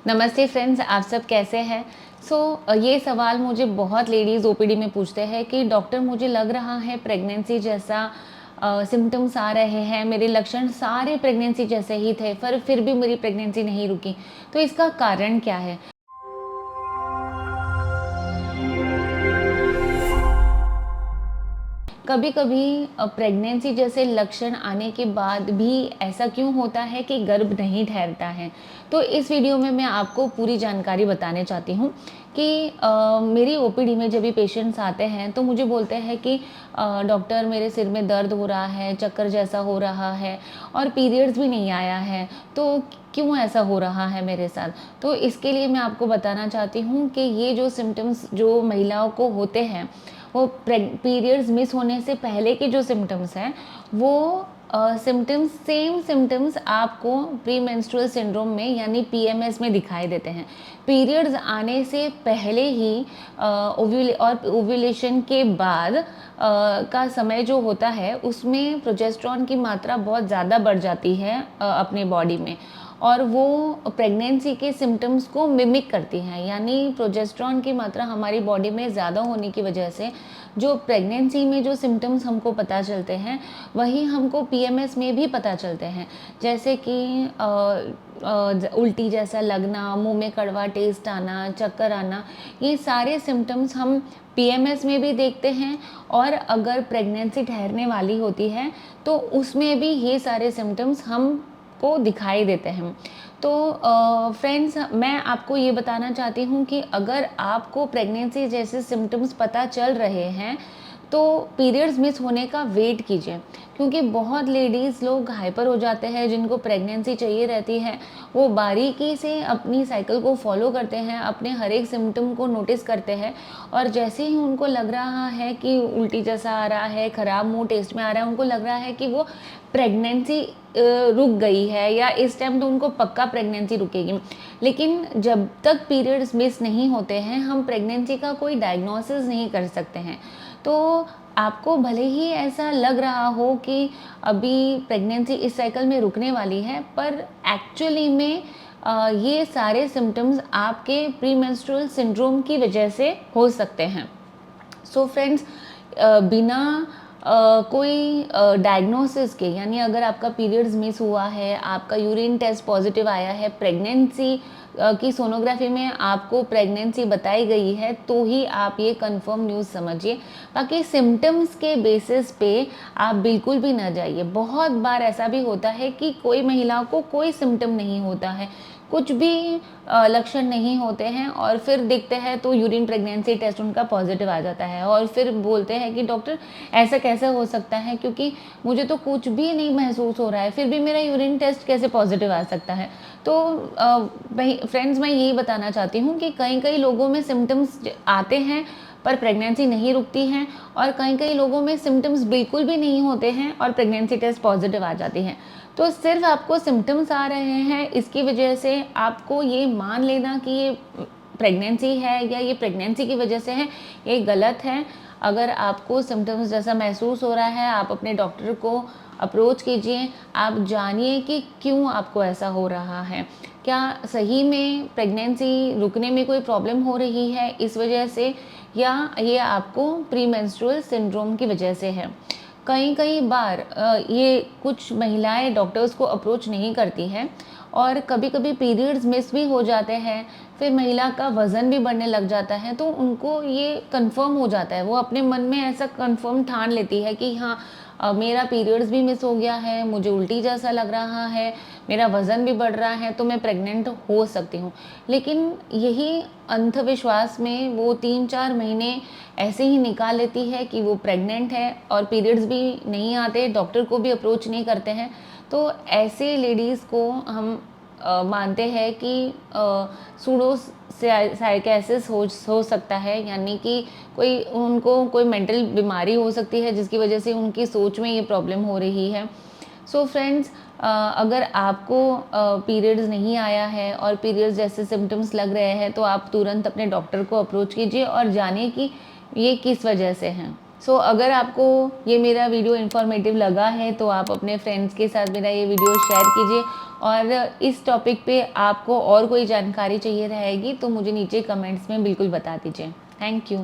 नमस्ते फ्रेंड्स, आप सब कैसे हैं? ये सवाल मुझे बहुत लेडीज़ ओपीडी में पूछते हैं कि डॉक्टर मुझे लग रहा है प्रेगनेंसी जैसा सिम्पटम्स आ रहे हैं, मेरे लक्षण सारे प्रेगनेंसी जैसे ही थे पर फिर भी मेरी प्रेगनेंसी नहीं रुकी। तो इसका कारण क्या है? कभी-कभी प्रेगनेंसी जैसे लक्षण आने के बाद भी ऐसा क्यों होता है कि गर्भ नहीं ठहरता है? तो इस वीडियो में मैं आपको पूरी जानकारी बताने चाहती हूँ कि मेरी ओपीडी में जब भी पेशेंट्स आते हैं तो मुझे बोलते हैं कि डॉक्टर मेरे सिर में दर्द हो रहा है, चक्कर जैसा हो रहा है और पीरियड्स भी नहीं आया है, तो क्यों ऐसा हो रहा है मेरे साथ? तो इसके लिए मैं आपको बताना चाहती हूँ कि ये जो सिम्पटम्स जो महिलाओं को होते हैं वो पीरियड्स मिस होने से पहले के जो सिम्टम्स हैं वो सेम सिम्टम्स आपको प्री मेंस्ट्रुअल सिंड्रोम में यानी पीएमएस में दिखाई देते हैं। पीरियड्स आने से पहले ही ओव्यूलेशन के बाद का समय जो होता है उसमें प्रोजेस्टेरॉन की मात्रा बहुत ज़्यादा बढ़ जाती है अपने बॉडी में और वो प्रेगनेंसी के सिम्टम्स को मिमिक करती हैं, यानी प्रोजेस्टेरॉन की मात्रा हमारी बॉडी में ज़्यादा होने की वजह से जो प्रेगनेंसी में जो सिम्टम्स हमको पता चलते हैं वही हमको पीएमएस में भी पता चलते हैं। जैसे कि उल्टी जैसा लगना, मुंह में कड़वा टेस्ट आना, चक्कर आना, ये सारे सिम्टम्स हम पीएमएस में भी देखते हैं और अगर प्रेगनेंसी ठहरने वाली होती है तो उसमें भी ये सारे सिम्टम्स हम को दिखाई देते हैं। तो फ्रेंड्स, मैं आपको ये बताना चाहती हूँ कि अगर आपको प्रेगनेंसी जैसे सिम्टम्स पता चल रहे हैं तो पीरियड्स मिस होने का वेट कीजिए, क्योंकि बहुत लेडीज़ लोग हाइपर हो जाते हैं जिनको प्रेगनेंसी चाहिए रहती है। वो बारीकी से अपनी साइकिल को फॉलो करते हैं, अपने हर एक सिम्टम को नोटिस करते हैं और जैसे ही उनको लग रहा है कि उल्टी जैसा आ रहा है, ख़राब मुँह टेस्ट में आ रहा है, उनको लग रहा है कि वो प्रेगनेंसी रुक गई है या इस टाइम तो उनको पक्का प्रेगनेंसी रुकेगी। लेकिन जब तक पीरियड्स मिस नहीं होते हैं हम प्रेगनेंसी का कोई डायग्नोसिस नहीं कर सकते हैं। तो आपको भले ही ऐसा लग रहा हो कि अभी प्रेगनेंसी इस साइकिल में रुकने वाली है, पर एक्चुअली में ये सारे सिम्टम्स आपके प्री मेंस्ट्रुअल सिंड्रोम की वजह से हो सकते हैं। सो फ्रेंड्स, बिना कोई डायग्नोसिस के, यानी अगर आपका पीरियड्स मिस हुआ है, आपका यूरिन टेस्ट पॉजिटिव आया है, प्रेगनेंसी की सोनोग्राफी में आपको प्रेगनेंसी बताई गई है, तो ही आप ये कंफर्म न्यूज़ समझिए। बाकी सिम्टम्स के बेसिस पे आप बिल्कुल भी ना जाइए। बहुत बार ऐसा भी होता है कि कोई महिलाओं को कोई सिम्टम नहीं होता है, कुछ भी लक्षण नहीं होते हैं और फिर दिखते हैं तो यूरिन प्रेगनेंसी टेस्ट उनका पॉजिटिव आ जाता है और फिर बोलते हैं कि डॉक्टर ऐसा कैसे हो सकता है, क्योंकि मुझे तो कुछ भी नहीं महसूस हो रहा है, फिर भी मेरा यूरिन टेस्ट कैसे पॉजिटिव आ सकता है। तो फ्रेंड्स, मैं यही बताना चाहती हूँ कि कई लोगों में सिम्टम्स आते हैं पर प्रेगनेंसी नहीं रुकती हैं और कई लोगों में सिम्टम्स बिल्कुल भी नहीं होते हैं और प्रेगनेंसी टेस्ट पॉजिटिव आ जाती हैं। तो सिर्फ आपको सिम्टम्स आ रहे हैं इसकी वजह से आपको ये मान लेना कि ये प्रेगनेंसी है या ये प्रेगनेंसी की वजह से है, ये गलत है। अगर आपको सिम्टम्स जैसा महसूस हो रहा है आप अपने डॉक्टर को अप्रोच कीजिए, आप जानिए कि क्यों आपको ऐसा हो रहा है। क्या सही में प्रेगनेंसी रुकने में कोई प्रॉब्लम हो रही है इस वजह से, या ये आपको प्री मेंस्ट्रुअल सिंड्रोम की वजह से है। कई बार ये कुछ महिलाएं डॉक्टर्स को अप्रोच नहीं करती हैं और कभी पीरियड्स मिस भी हो जाते हैं, फिर महिला का वज़न भी बढ़ने लग जाता है, तो उनको ये कंफर्म हो जाता है, वो अपने मन में ऐसा कंफर्म ठान लेती है कि हाँ, मेरा पीरियड्स भी मिस हो गया है, मुझे उल्टी जैसा लग रहा है, मेरा वज़न भी बढ़ रहा है, तो मैं प्रेग्नेंट हो सकती हूँ। लेकिन यही अंधविश्वास में वो 3-4 महीने ऐसे ही निकाल लेती है कि वो प्रेग्नेंट है और पीरियड्स भी नहीं आते, डॉक्टर को भी अप्रोच नहीं करते हैं। तो ऐसे लेडीज़ को हम मानते हैं कि सूडो साइकियाट्रिस्ट हो सकता है, यानी कि उनको कोई मेंटल बीमारी हो सकती है जिसकी वजह से उनकी सोच में ये प्रॉब्लम हो रही है। सो फ्रेंड्स, अगर आपको पीरियड्स नहीं आया है और पीरियड्स जैसे सिम्टम्स लग रहे हैं तो आप तुरंत अपने डॉक्टर को अप्रोच कीजिए और जानिए कि ये किस वजह से हैं। अगर आपको ये मेरा वीडियो इन्फॉर्मेटिव लगा है तो आप अपने फ्रेंड्स के साथ मेरा ये वीडियो शेयर कीजिए और इस टॉपिक पे आपको और कोई जानकारी चाहिए रहेगी तो मुझे नीचे कमेंट्स में बिल्कुल बता दीजिए। Thank you.